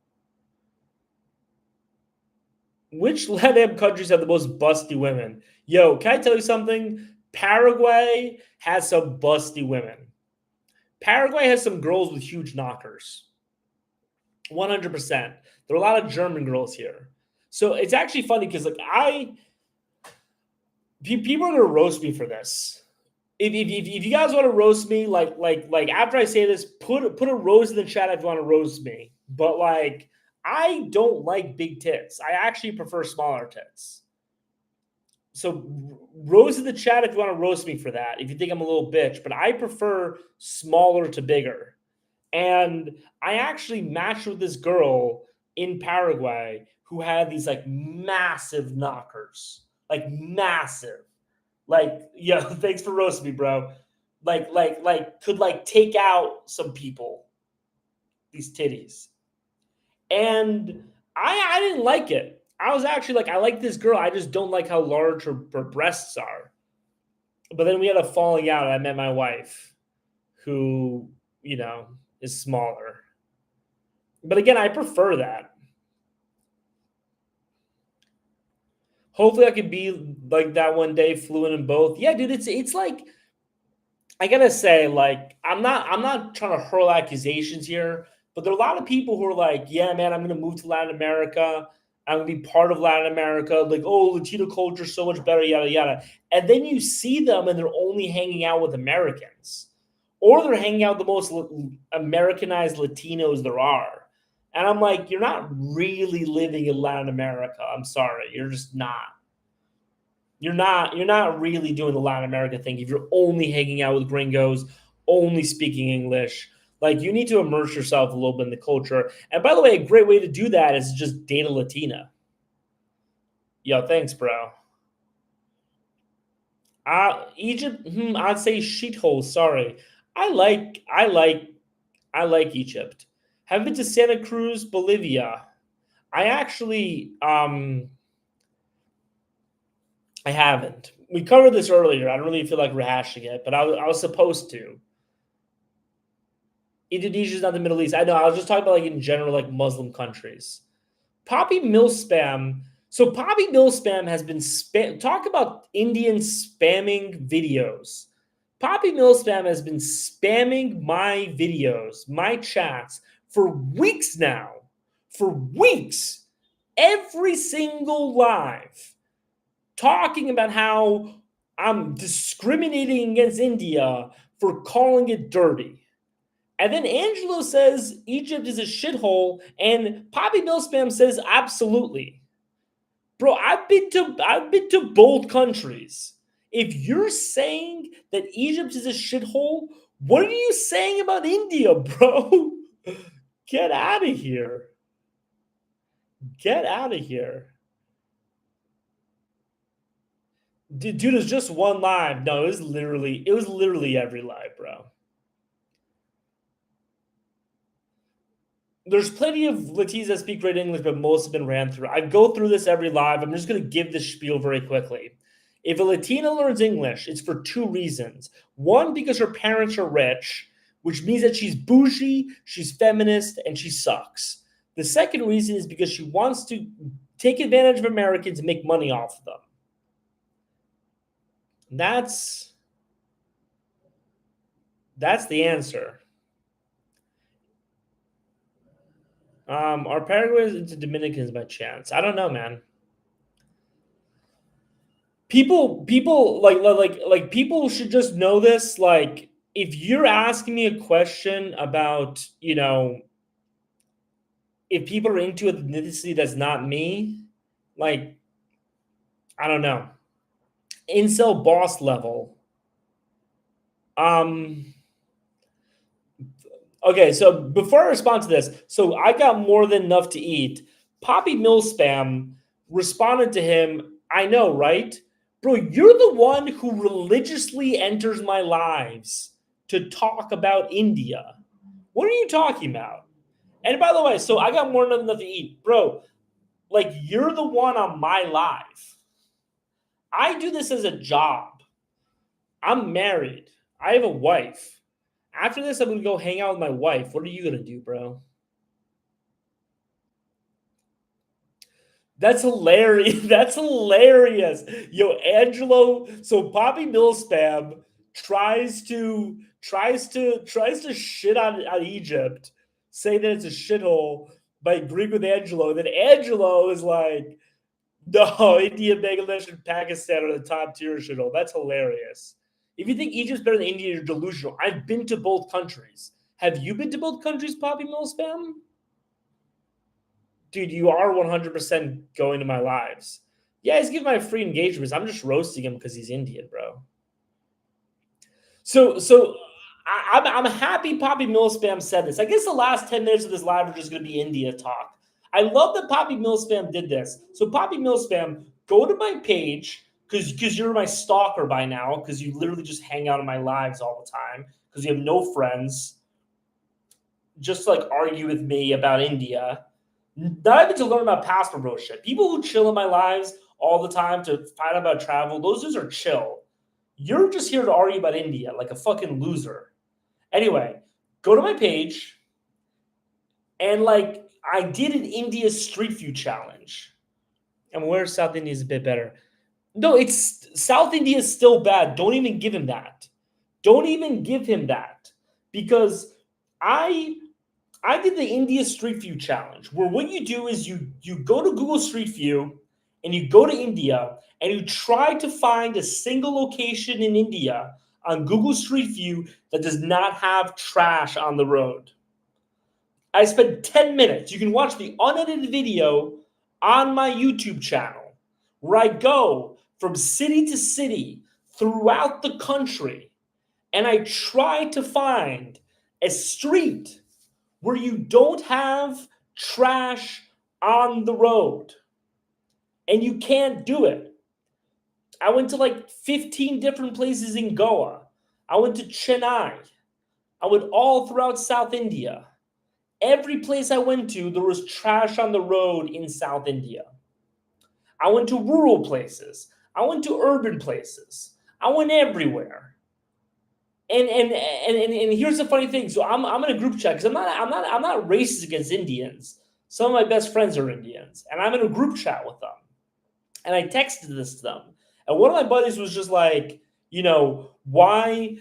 Which LATAM countries have the most busty women? Yo, can I tell you something? Paraguay has some busty women. Paraguay has some girls with huge knockers. 100%. There are a lot of German girls here. So it's actually funny because like people are gonna roast me for this. If you guys want to roast me, like after I say this, put a roast in the chat if you want to roast me. But like I don't like big tits. I actually prefer smaller tits. So roast in the chat if you want to roast me for that. If you think I'm a little bitch, but I prefer smaller to bigger. And I actually matched with this girl in Paraguay who had these like massive knockers, like massive. Like, yo, thanks for roasting me, bro. Like could like take out some people, these titties. And I didn't like it. I was actually like, I like this girl. I just don't like how large her breasts are. But then we had a falling out, and I met my wife, who, you know, is smaller. But again, I prefer that. Hopefully I could be like that one day, fluent in both. Yeah, dude, it's like I gotta say, like, I'm not trying to hurl accusations here, but there are a lot of people who are like, yeah, man, I'm gonna move to Latin America. I'm gonna be part of Latin America. Like, oh, Latino culture is so much better, yada yada. And then you see them and they're only hanging out with Americans. Or they're hanging out with the most Americanized Latinos there are. And I'm like, you're not really living in Latin America. I'm sorry. You're just not. You're not really doing the Latin America thing if you're only hanging out with gringos, only speaking English. Like you need to immerse yourself a little bit in the culture. And by the way, a great way to do that is just date a Latina. Yo, thanks, bro. Egypt, I'd say shithole. Sorry. I like Egypt. Have been to Santa Cruz, Bolivia. I actually I haven't. We covered this earlier. I don't really feel like rehashing it, but I was supposed to. Indonesia's not the Middle East. I know. I was just talking about like in general, like Muslim countries. Poppy Mill spam. So Poppy Mill spam has been talk about Indian spamming videos. Poppy Mill spam has been spamming my videos, my chats for weeks now. For weeks. Every single live. Talking about how I'm discriminating against India for calling it dirty. And then Angelo says Egypt is a shithole, and Poppy Millspam says absolutely. Bro, I've been to both countries. If you're saying that Egypt is a shithole, what are you saying about India, bro? Get out of here. Get out of here. Dude, it was just one live. No, it was literally every live, bro. There's plenty of Latinos that speak great English, but most have been ran through. I go through this every live. I'm just going to give this spiel very quickly. If a Latina learns English, it's for two reasons. One, because her parents are rich, which means that she's bougie, she's feminist, and she sucks. The second reason is because she wants to take advantage of Americans and make money off of them. That's the answer. Are Paraguayans into Dominicans by chance? I don't know, man. People like people should just know this. Like, if you're asking me a question about, if people are into ethnicity that's not me, like, I don't know, incel boss level. Um, Okay, so before I respond to this, so I got more than enough to eat. Poppy Millspam responded to him, I know, right? Bro, you're the one who religiously enters my lives to talk about India. What are you talking about? And by the way, so I got more than enough to eat. Bro, like, you're the one on my live. I do this as a job. I'm married. I have a wife. After this, I'm gonna go hang out with my wife. What are you gonna do, bro? That's hilarious. That's hilarious. Yo, Angelo. So Poppy Millspam tries to shit on Egypt, say that it's a shithole by agreeing with Angelo. Then Angelo is like, no, India, Bangladesh, and Pakistan are the top tier shithole. That's hilarious. If you think Egypt's better than India, you're delusional. I've been to both countries. Have you been to both countries, Poppy Millspam? Dude, you are 100% going to my lives. Yeah, he's giving my free engagements. I'm just roasting him because he's Indian, bro. So I'm happy Poppy Millspam said this. I guess the last 10 minutes of this live are just going to be India talk. I love that Poppy Millspam did this. So Poppy Millspam, go to my page because you're my stalker by now because you literally just hang out in my lives all the time because you have no friends. Just like argue with me about India. Not even to learn about passport bro shit. People who chill in my lives all the time to find out about travel, those dudes are chill. You're just here to argue about India like a fucking loser. Anyway, go to my page and like I did an India Street View challenge. And where South India is a bit better. No, it's South India is still bad. Don't even give him that. Don't even give him that. Because I I did the India Street View challenge, where what you do is you go to Google Street View and you go to India and you try to find a single location in India on Google Street View that does not have trash on the road. I spent 10 minutes. You can watch the unedited video on my YouTube channel where I go from city to city throughout the country and I try to find a street where you don't have trash on the road. And you can't do it. I went to like 15 different places in Goa. I went to Chennai. I went all throughout South India. Every place I went to, there was trash on the road in South India. I went to rural places. I went to urban places. I went everywhere. And here's the funny thing. So I'm in a group chat because I'm not racist against Indians. Some of my best friends are Indians, and I'm in a group chat with them. And I texted this to them, and one of my buddies was just like, why,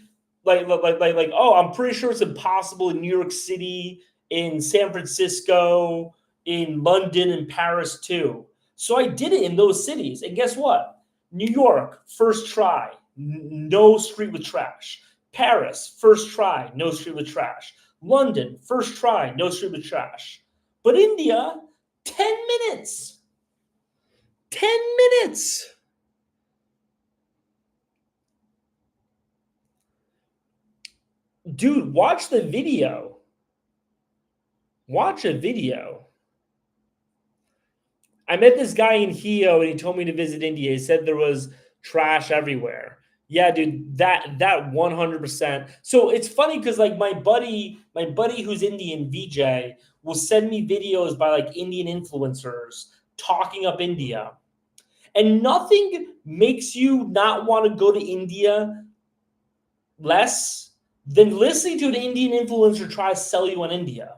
oh, I'm pretty sure it's impossible in New York City, in San Francisco, in London, and Paris too. So I did it in those cities, and guess what? New York, first try, no street with trash. Paris, first try, no street with trash. London, first try, no street with trash. But India, 10 minutes. 10 minutes. Dude, watch the video. Watch a video. I met this guy in Hio and he told me to visit India. He said there was Trash everywhere. Yeah, dude, that 100%. So it's funny because like my buddy who's Indian, VJ, will send me videos by like Indian influencers talking up India. And nothing makes you not want to go to India less than listening to an Indian influencer try to sell you on India.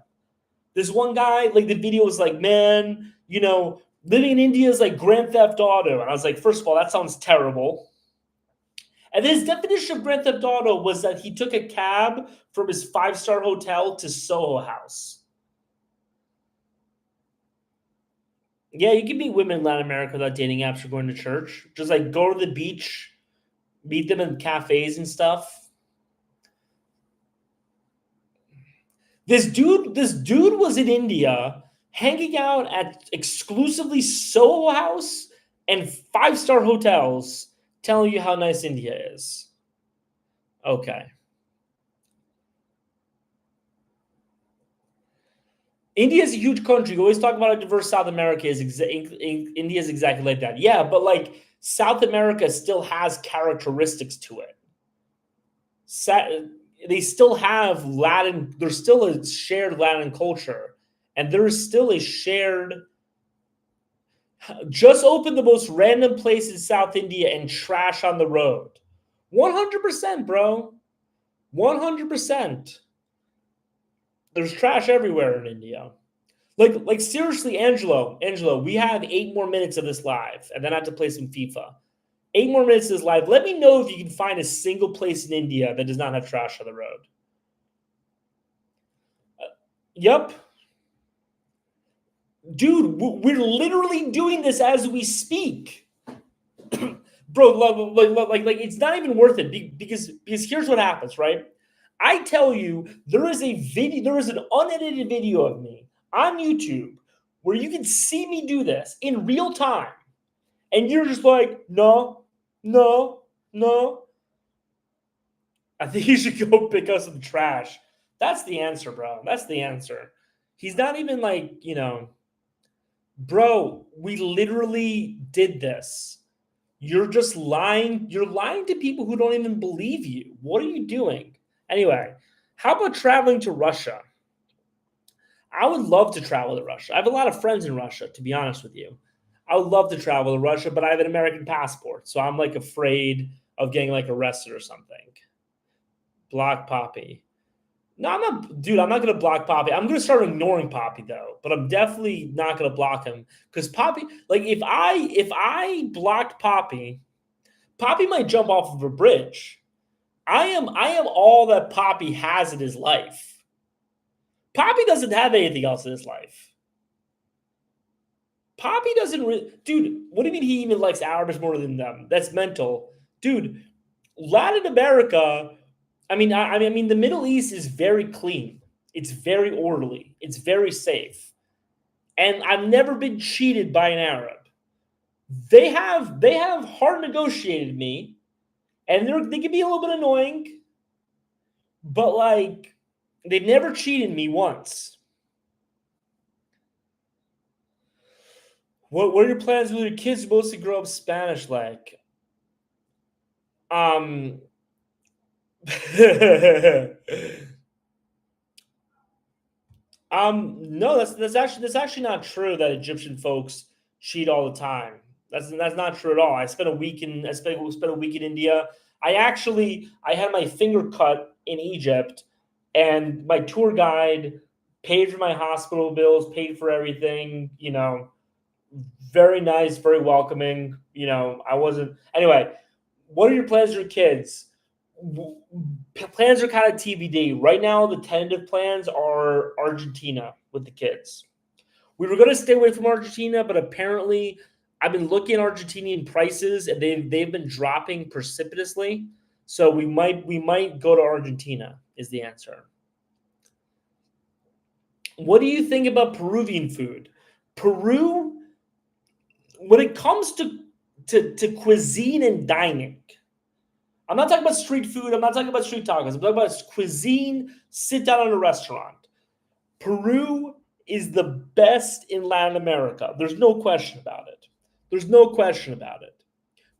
This one guy, like the video was like, man, living in India is like Grand Theft Auto. And I was like, first of all, that sounds terrible. And his definition of Grand Theft Auto was that he took a cab from his 5-star hotel to Soho House. Yeah, you can meet women in Latin America without dating apps or going to church. Just like go to the beach, meet them in cafes and stuff. This dude was in India hanging out at exclusively Soho House and 5-star hotels telling you how nice India is. Okay. India is a huge country. You always talk about how diverse South America is. India is exactly like that. Yeah, but like South America still has characteristics to it. They still have Latin. There's still a shared Latin culture, and there is still a shared. Just open the most random place in South India and trash on the road. 100%, bro. 100%. There's trash everywhere in India. Like seriously, Angelo, we have 8 more minutes of this live, and then I have to play some FIFA. 8 more minutes of this live. Let me know if you can find a single place in India that does not have trash on the road. Yep. Dude, we're literally doing this as we speak. Bro, like it's not even worth it because here's what happens, right? I tell you, there is an unedited video of me on YouTube where you can see me do this in real time. And you're just like, no. I think you should go pick up some trash. That's the answer, bro. That's the answer. He's not even like, bro, we literally did this. You're just lying. You're lying to people who don't even believe you. What are you doing? Anyway, how about traveling to Russia? I would love to travel to Russia. I have a lot of friends in Russia, to be honest with you. I would love to travel to Russia, but I have an American passport, so I'm like afraid of getting like arrested or something. Block Poppy. No, I'm not, dude. I'm not gonna block Poppy. I'm gonna start ignoring Poppy though, but I'm definitely not gonna block him because Poppy, like, if I blocked Poppy, Poppy might jump off of a bridge. I am all that Poppy has in his life. Poppy doesn't have anything else in his life. Poppy doesn't, dude. What do you mean he even likes Arabs more than them? That's mental, dude. Latin America. I mean, the Middle East is very clean. It's very orderly. It's very safe. And I've never been cheated by an Arab. They have hard negotiated me, and they can be a little bit annoying, but like they've never cheated me once. What are your plans with your kids who mostly grow up Spanish like? No, that's actually not true that Egyptian folks cheat all the time. That's not true at all. I spent a week in India. I had my finger cut in Egypt, and my tour guide paid for my hospital bills, paid for everything. Very nice, very welcoming. I wasn't anyway. What are your plans for your kids? Plans are kind of TBD. Right now, the tentative plans are Argentina with the kids. We were going to stay away from Argentina, but apparently I've been looking at Argentinian prices and they've been dropping precipitously. So we might go to Argentina is the answer. What do you think about Peruvian food? Peru, when it comes to cuisine and dining, I'm not talking about street food. I'm not talking about street tacos. I'm talking about cuisine, sit down in a restaurant. Peru is the best in Latin America. There's no question about it.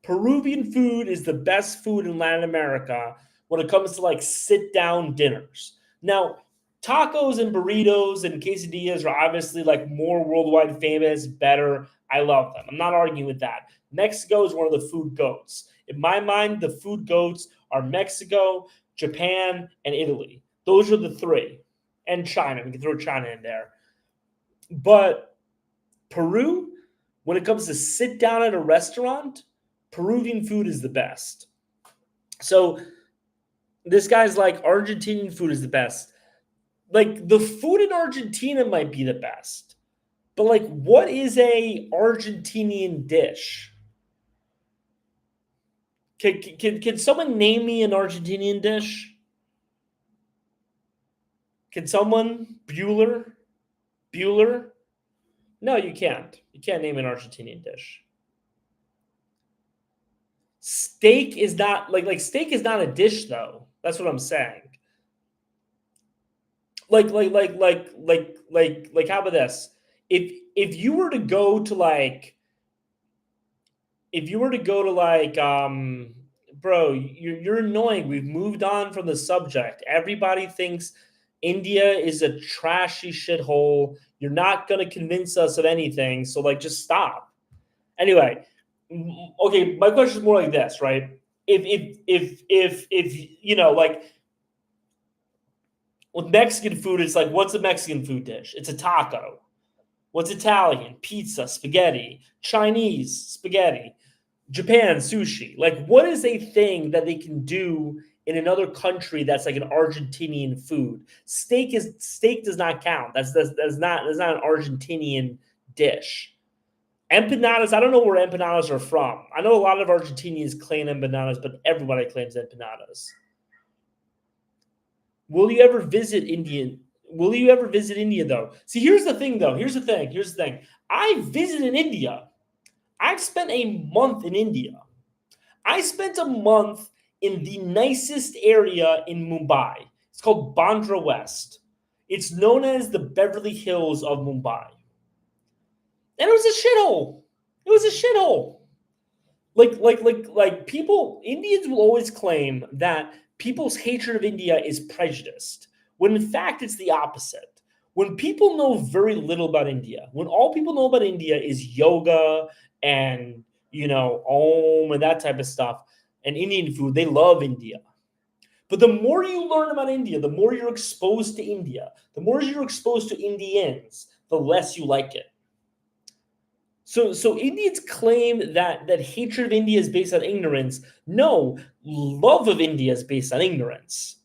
Peruvian food is the best food in Latin America when it comes to like sit down dinners. Now, tacos and burritos and quesadillas are obviously like more worldwide famous, better. I love them. I'm not arguing with that. Mexico is one of the food goats. In my mind, the food goats are Mexico, Japan, and Italy. Those are the three. And China. We can throw China in there. But Peru, when it comes to sit down at a restaurant, Peruvian food is the best. So this guy's like, Argentinian food is the best. Like, the food in Argentina might be the best. But like, what is a Argentinian dish? Can someone name me an Argentinian dish? Can someone? Bueller? No, you can't. You can't name an Argentinian dish. Steak is not like steak is not a dish though. That's what I'm saying. Like how about this? If you were to go to like bro, you're annoying. We've moved on from the subject. Everybody thinks India is a trashy shithole. You're not gonna convince us of anything. So like, just stop. Anyway, okay. My question is more like this, right? If you know, like with Mexican food, it's like, what's a Mexican food dish? It's a taco. What's Italian? Pizza, spaghetti. Chinese, spaghetti. Japan, sushi. Like, what is a thing that they can do in another country that's like an Argentinian food? Steak does not count. That's not an Argentinian dish. Empanadas, I don't know where empanadas are from. I know a lot of Argentinians claim empanadas, but everybody claims empanadas. Will you ever visit India? Will you ever visit India though? See, here's the thing though. Here's the thing. I visited India. I've spent a month in India. I spent a month in the nicest area in Mumbai. It's called Bandra West. It's known as the Beverly Hills of Mumbai. And it was a shithole. It was a shithole. Like people, Indians will always claim that people's hatred of India is prejudiced, when in fact it's the opposite. When people know very little about India, when all people know about India is yoga and, you know, Om and that type of stuff, and Indian food, they love India. But the more you learn about India, the more you're exposed to India, the more you're exposed to Indians, the less you like it. So Indians claim that hatred of India is based on ignorance. No, love of India is based on ignorance.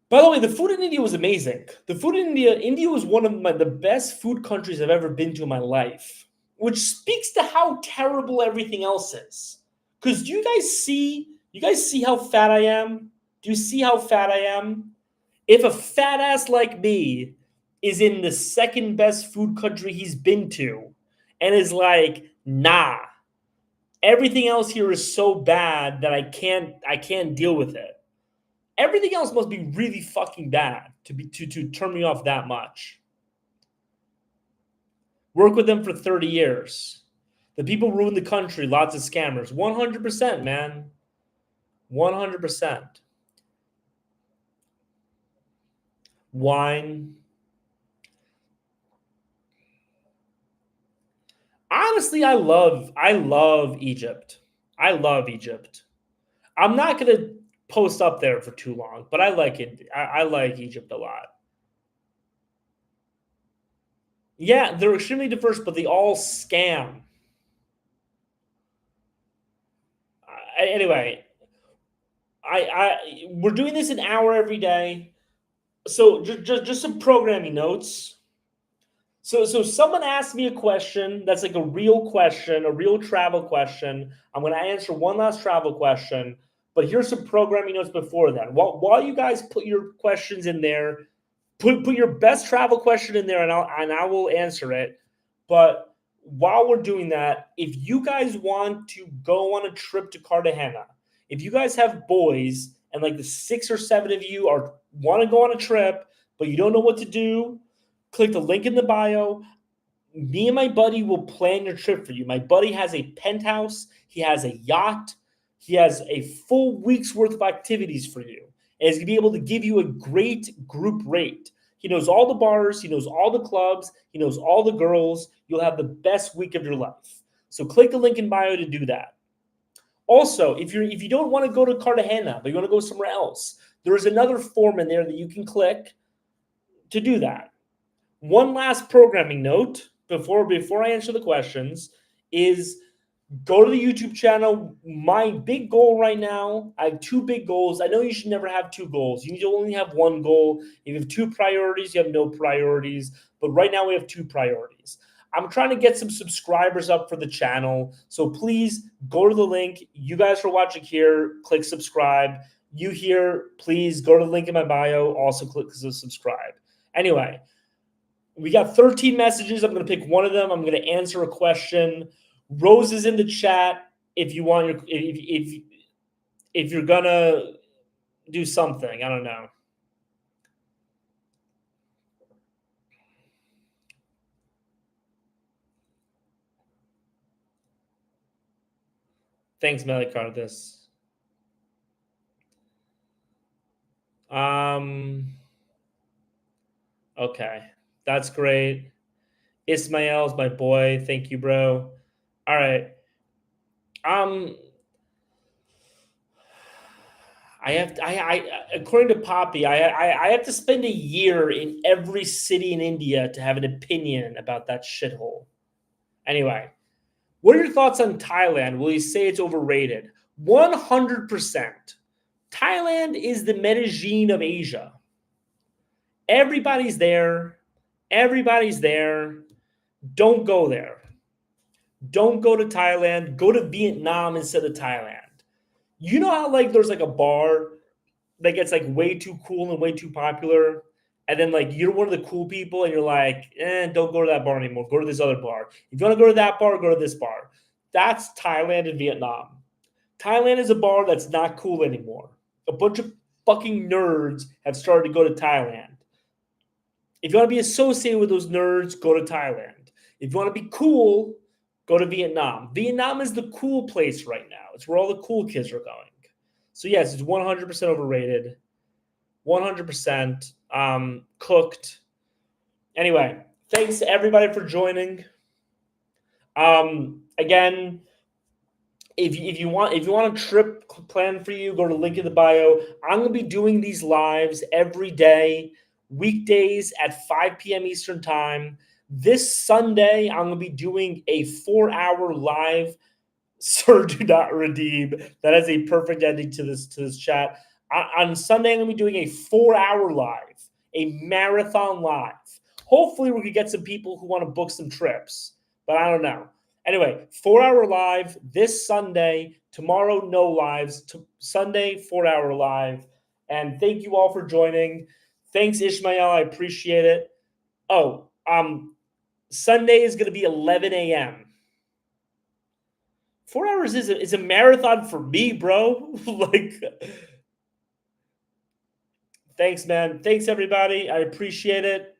By the way, the food in India was amazing. The food in India was one of the best food countries I've ever been to in my life, which speaks to how terrible everything else is. Because do you guys see how fat I am? Do you see how fat I am? If a fat ass like me is in the second best food country he's been to and is like, nah, everything else here is so bad that I can't deal with it. Everything else must be really fucking bad to turn me off that much. Work with them for 30 years. The people ruin the country, lots of scammers. 100%, man. 100%. Wine. Honestly, I love Egypt. I love Egypt. I'm not going to post up there for too long, but I like it. I like Egypt a lot. Yeah, they're extremely diverse, but they all scam. Anyway, we're doing this an hour every day. So just some programming notes. So someone asked me a question that's like a real question, a real travel question. I'm going to answer one last travel question, but here's some programming notes before that. While you guys put your questions in there, put your best travel question in there, and I will answer it. But while we're doing that, if you guys want to go on a trip to Cartagena, if you guys have boys and like the 6 or 7 of you want to go on a trip, but you don't know what to do, click the link in the bio. Me and my buddy will plan your trip for you. My buddy has a penthouse, he has a yacht, he has a full week's worth of activities for you. And he's gonna be able to give you a great group rate. He knows all the bars, he knows all the clubs, he knows all the girls. You'll have the best week of your life. So click the link in bio to do that. Also, if you don't want to go to Cartagena, but you want to go somewhere else, there is another form in there that you can click to do that. One last programming note before I answer the questions is go to the YouTube channel. My big goal right now, I have two big goals. I know you should never have two goals. You need to only have one goal. If you have two priorities, you have no priorities. But right now we have two priorities. I'm trying to get some subscribers up for the channel. So please go to the link. You guys are watching here, click subscribe. You here, please go to the link in my bio. Also click subscribe. Anyway, we got 13 messages. I'm going to pick one of them. I'm going to answer a question. Rose is in the chat if you want your if you're gonna do something. I don't know. Thanks, Melicardis. Okay, that's great. Ismael's my boy. Thank you, bro. All right. According to Poppy, I have to spend a year in every city in India to have an opinion about that shithole. Anyway, what are your thoughts on Thailand? Will you say it's overrated? 100%. Thailand is the Medellin of Asia. Everybody's there. Everybody's there. Don't go there. Don't go to Thailand. Go to Vietnam instead of Thailand. You know how like there's like a bar that gets like way too cool and way too popular, and then like you're one of the cool people and you're like, don't go to that bar anymore. Go to this other bar. If you want to go to that bar, go to this bar. That's Thailand and Vietnam. Thailand is a bar that's not cool anymore. A bunch of fucking nerds have started to go to Thailand. If you want to be associated with those nerds, go to Thailand. If you want to be cool, go to Vietnam. Vietnam is the cool place right now. It's where all the cool kids are going. So yes, it's 100% overrated. 100% cooked. Anyway, thanks to everybody for joining. Again, if you want a trip planned for you, go to the link in the bio. I'm gonna be doing these lives every day, weekdays at 5 p.m. Eastern time. This Sunday, I'm gonna be doing a 4-hour live. Sir, do not redeem. That is a perfect ending to this chat. On Sunday, I'm gonna be doing a 4-hour live, a marathon live. Hopefully, we can get some people who want to book some trips, but I don't know. Anyway, 4-hour live this Sunday. Tomorrow, no lives. Sunday, 4-hour live. And thank you all for joining. Thanks, Ishmael. I appreciate it. Oh, Sunday is going to be 11 a.m. 4 hours is a marathon for me, bro. Like, thanks, man. Thanks, everybody. I appreciate it.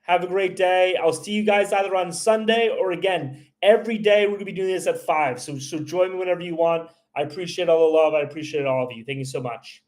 Have a great day. I'll see you guys either on Sunday or again, every day we're going to be doing this at 5. So join me whenever you want. I appreciate all the love. I appreciate all of you. Thank you so much.